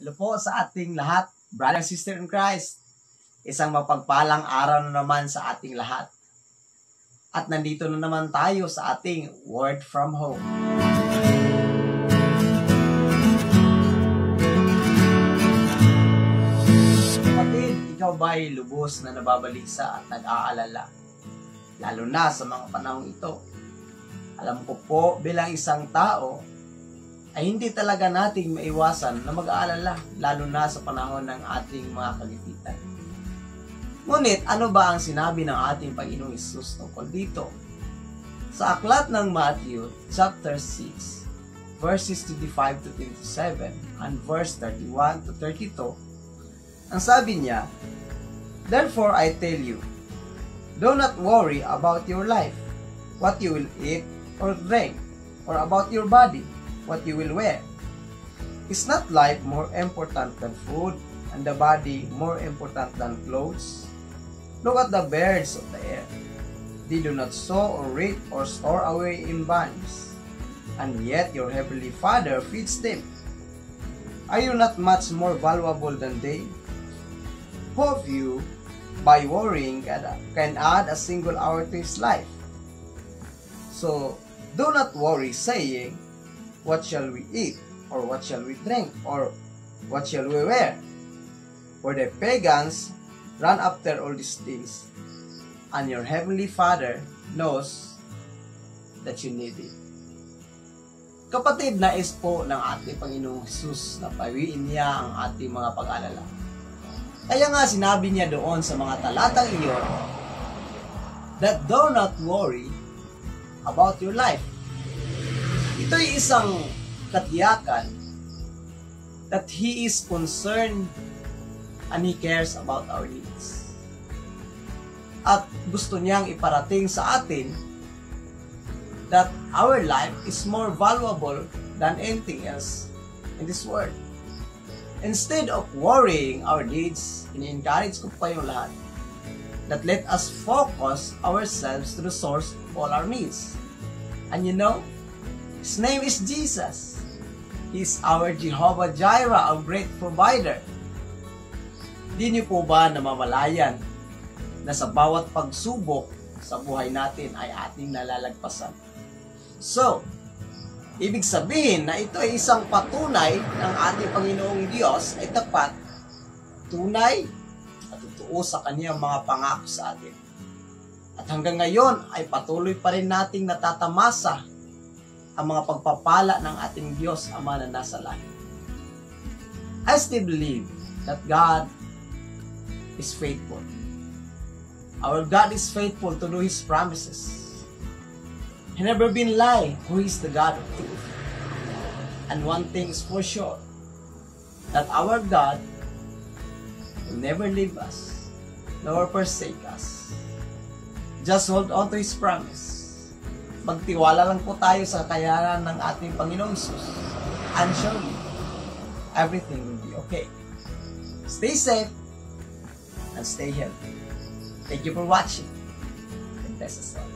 Hello po sa ating lahat, brother and sister in Christ. Isang mapagpalang araw na naman sa ating lahat. At nandito na naman tayo sa ating Word from Home. Kapatid, ikaw ba'y lubos na nababalisa at nag-aalala? Lalo na sa mga panahong ito. Alam ko po bilang isang tao, ay hindi talaga nating maiwasan na mag-aalala, lalo na sa panahon ng ating mga kagipitan. Ngunit ano ba ang sinabi ng ating Panginoong Hesus tungkol dito? Sa aklat ng Matthew chapter 6, verses 25 to 27 and verse 31 to 32, ang sabi niya, "Therefore I tell you, do not worry about your life, what you will eat or drink, or about your body, what you will wear. Is not life more important than food, and the body more important than clothes? Look at the birds of the air. They do not sow or reap or store away in barns, and yet your heavenly Father feeds them. Are you not much more valuable than they? Who of you, by worrying, can add a single hour to his life? So do not worry, saying, what shall we eat, or what shall we drink, or what shall we wear? For the pagans run after all these things, and your heavenly Father knows that you need it." Kapatid, nais po ng ating Panginoong Hesus na pawiin niya ang ating mga pag-alala. Kaya nga sinabi niya doon sa mga talatang iyon, that do not worry about your life. Ito'y isang katiyakan that He is concerned and He cares about our needs. At gusto niyang iparating sa atin that our life is more valuable than anything else in this world. Instead of worrying our needs, ini-encourage ko pa yung lahat that let us focus ourselves to the source of all our needs. And you know, His name is Jesus. He is our Jehovah Jireh, our great provider. Di niyo po ba namamalayan na sa bawat pagsubok sa buhay natin ay ating nalalagpasan? So, ibig sabihin na ito ay isang patunay ng ating Panginoong Diyos ay tapat, tunay, at totoo sa Kanyang mga pangako sa atin. At hanggang ngayon ay patuloy pa rin nating natatamasa ang mga pagpapala ng ating Diyos Ama na nasa langit. I still believe that God is faithful. Our God is faithful to do His promises. He never been lie, who is the God of truth. And one thing is for sure, that our God will never leave us, nor forsake us. Just hold on to His promise. Magtiwala lang po tayo sa kakayanan ng ating Panginoong Hesus, and surely, everything will be okay. Stay safe, and stay healthy. Thank you for watching, and bless us all.